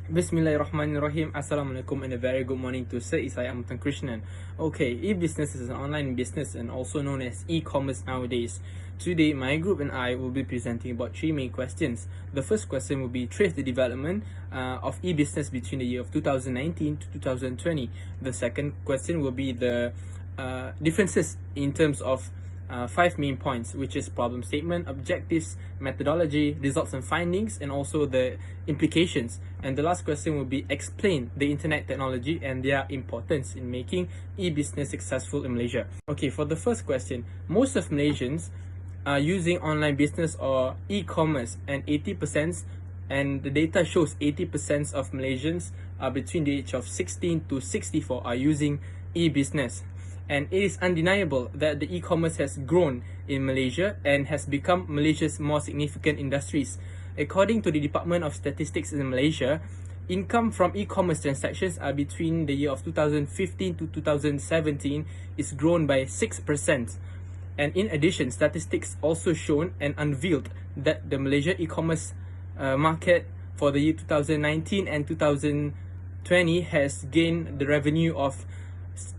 Bismillahirrahmanirrahim. Assalamualaikum and a very good morning to Sir Isai Amatan Krishnan. Okay, e-business is an online business and also known as e-commerce nowadays. Today, my group and I will be presenting about three main questions. The first question will be trace the development of e-business between the year of 2019 to 2020. The second question will be the differences in terms of five main points, which is problem statement, objectives, methodology, results and findings, and also the implications. And the last question will be explain the internet technology and their importance in making e-business successful in Malaysia. Okay, for the first question, most of Malaysians are using online business or e-commerce, and 80%, and the data shows 80% of Malaysians are between the age of 16 to 64 are using e-business. And it is undeniable that the e-commerce has grown in Malaysia and has become Malaysia's more significant industries. According to the Department of Statistics in Malaysia, income from e-commerce transactions are between the year of 2015 to 2017 is grown by 6%. And in addition, statistics also shown and unveiled that the Malaysia e-commerce market for the year 2019 and 2020 has gained the revenue of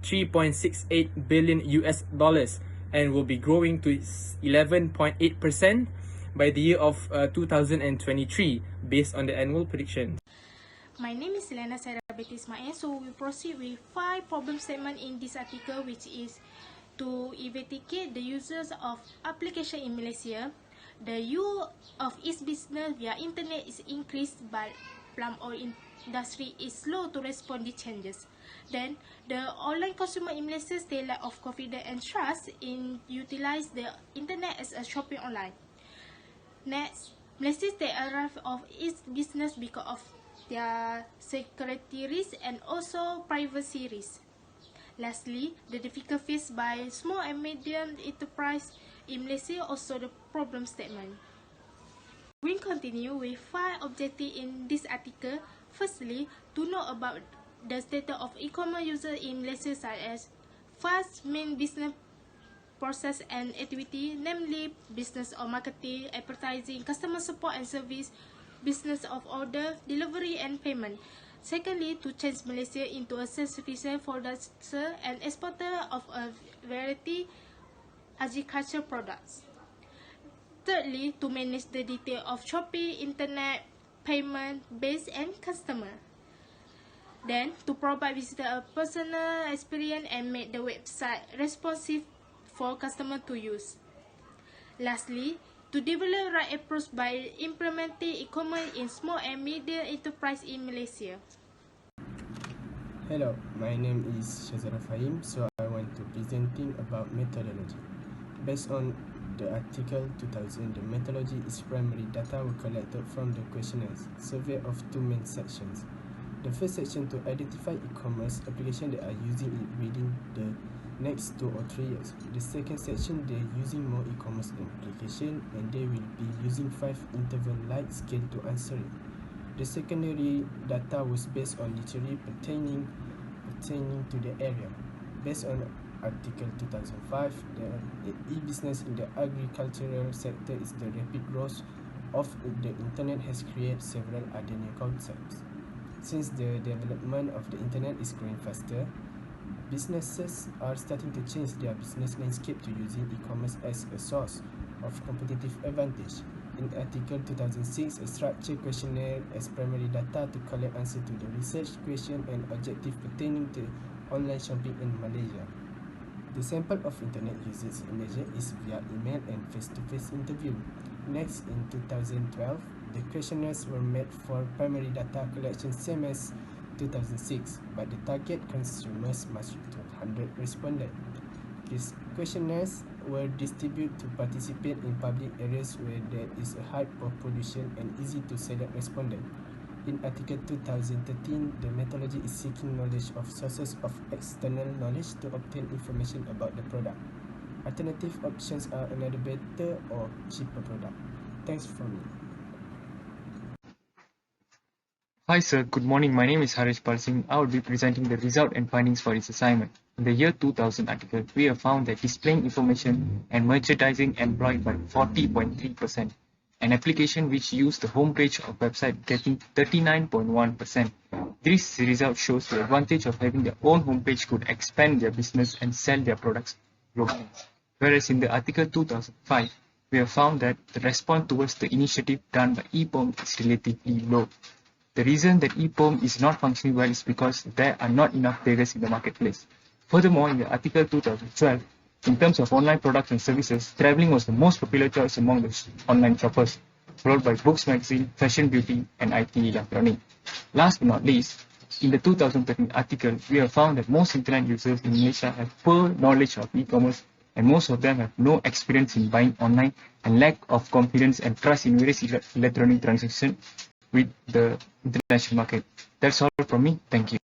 3.68 billion US dollars and will be growing to 11.8% by the year of 2023 based on the annual prediction. My name is Selena Sarah Betismae. So we proceed with 5 problem statement in this article, which is to investigate the users of application in Malaysia. The use of e-business via internet is increased, but palm oil industry is slow to respond to changes. Then, the online consumer in Malaysia still lack of confidence and trust in utilize the internet as a shopping online. Next, Malaysia stay arrive of its business because of their security risk and also privacy risk. Lastly, the difficulty faced by small and medium enterprise in Malaysia also the problem statement. We continue with 5 objectives in this article. Firstly, to know about the status of e-commerce users in Malaysia, such as first main business process and activity, namely business or marketing, advertising, customer support and service, business of order, delivery and payment. Secondly, to change Malaysia into a self-sufficient producer and exporter of a variety agricultural products. Thirdly, to manage the detail of shopping, internet, payment, base and customer. Then, to provide visitor a personal experience and make the website responsive for customer to use. Lastly, to develop right approach by implementing e-commerce in small and medium enterprise in Malaysia. Hello, my name is Shazara Fahim, so I want to presenting about methodology. Based on the article 2000, the methodology is primary data were collected from the questionnaires, survey of 2 main sections. The first section to identify e-commerce application that are using it within the next 2 or 3 years. The second section, they're using more e-commerce application and they will be using 5 interval light scale to answer it. The secondary data was based on literally pertaining to the area. Based on Article 2005, the e-business in the agricultural sector is the rapid growth of the internet has created several other new concepts. Since the development of the internet is growing faster, businesses are starting to change their business landscape to using e-commerce as a source of competitive advantage. In Article 2006, a structured questionnaire as primary data to collect answer to the research question and objective pertaining to online shopping in Malaysia. The sample of internet users in Malaysia is via email and face-to-face interview. Next, in 2012, the questionnaires were made for primary data collection same as 2006, but the target consumers must to 100 respondents. These questionnaires were distributed to participate in public areas where there is a high population and easy to select respondents. In Article 2013, the methodology is seeking knowledge of sources of external knowledge to obtain information about the product. Alternative options are another better or cheaper product. Thanks for me. Hi sir, good morning. My name is Harish Parsing. I will be presenting the result and findings for this assignment. In the year 2000 article, we have found that displaying information and merchandising employed by 40.3% an application which used the homepage of website getting 39.1%. This result shows the advantage of having their own homepage could expand their business and sell their products globally. Whereas in the article 2005, we have found that the response towards the initiative done by EPOM is relatively low. The reason that EPOM is not functioning well is because there are not enough players in the marketplace. Furthermore, in the article 2012, in terms of online products and services, traveling was the most popular choice among the online shoppers, followed by books, magazine, fashion, beauty, and IT electronic. Last but not least, in the 2013 article, we have found that most internet users in Malaysia have poor knowledge of e-commerce, and most of them have no experience in buying online and lack of confidence and trust in various electronic transactions with the international market. That's all from me. Thank you.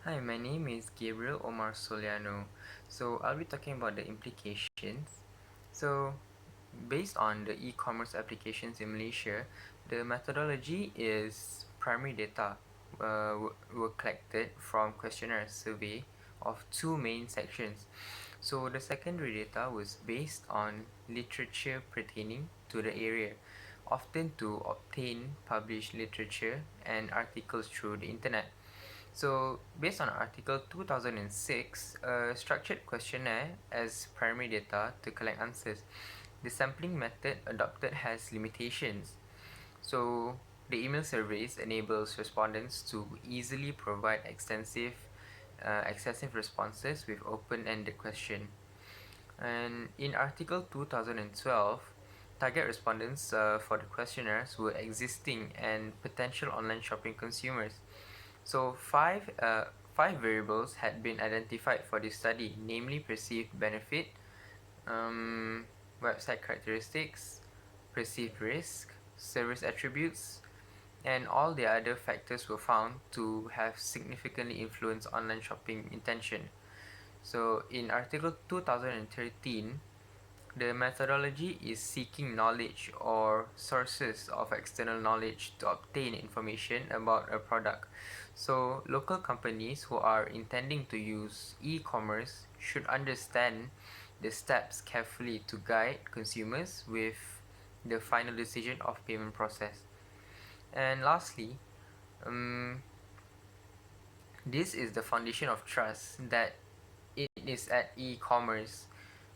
Hi, my name is Gabriel Omar Soliano. So I'll be talking about the implications. So based on the e-commerce applications in Malaysia, the methodology is primary data were collected from questionnaire survey of two main sections. So the secondary data was based on literature pertaining to the area, often to obtain published literature and articles through the internet. So based on Article 2006, a structured questionnaire as primary data to collect answers. The sampling method adopted has limitations. So the email surveys enables respondents to easily provide excessive responses with open-ended question. And in Article 2012, target respondents for the questionnaires were existing and potential online shopping consumers. So five variables had been identified for this study, namely perceived benefit, website characteristics, perceived risk, service attributes, and all the other factors were found to have significantly influenced online shopping intention. So in Article 2013, the methodology is seeking knowledge or sources of external knowledge to obtain information about a product. So local companies who are intending to use e-commerce should understand the steps carefully to guide consumers with the final decision of payment process. And lastly, this is the foundation of trust that it is at e-commerce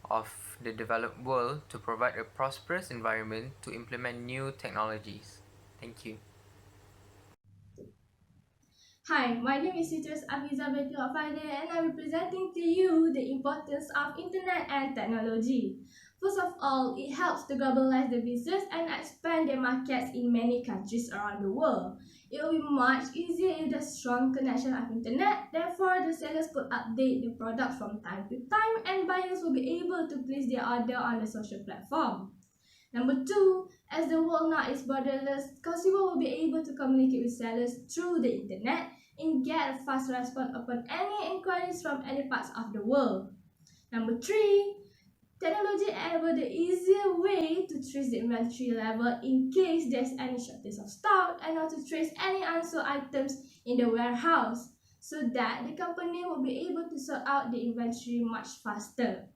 of the developed world to provide a prosperous environment to implement new technologies. Thank you. Hi, my name is Citrus Afiza Betty Wafade and I'm presenting to you the importance of Internet and technology. First of all, it helps to globalize the business and expand their markets in many countries around the world. It will be much easier if there's strong connection of Internet, therefore the sellers could update the product from time to time and buyers will be able to place their order on the social platform. Number two, as the world now is borderless, consumers will be able to communicate with sellers through the internet and get a fast response upon any inquiries from any parts of the world. Number three, technology enables the easier way to trace the inventory level in case there's any shortage of stock and how to trace any unsold items in the warehouse so that the company will be able to sort out the inventory much faster.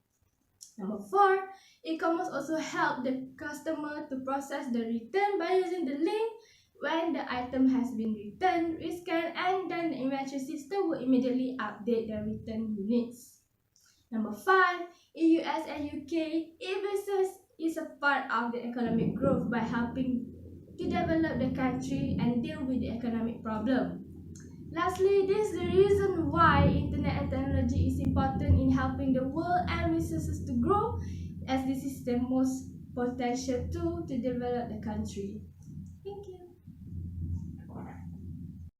Number four, e-commerce also help the customer to process the return by using the link when the item has been returned, rescanned, and then the inventory system will immediately update the return units. Number five, in US and UK, e-business is a part of the economic growth by helping to develop the country and deal with the economic problem. Lastly, this is the reason why internet and technology is important in helping the world and businesses to grow, as this is the most potential tool to develop the country. Thank you.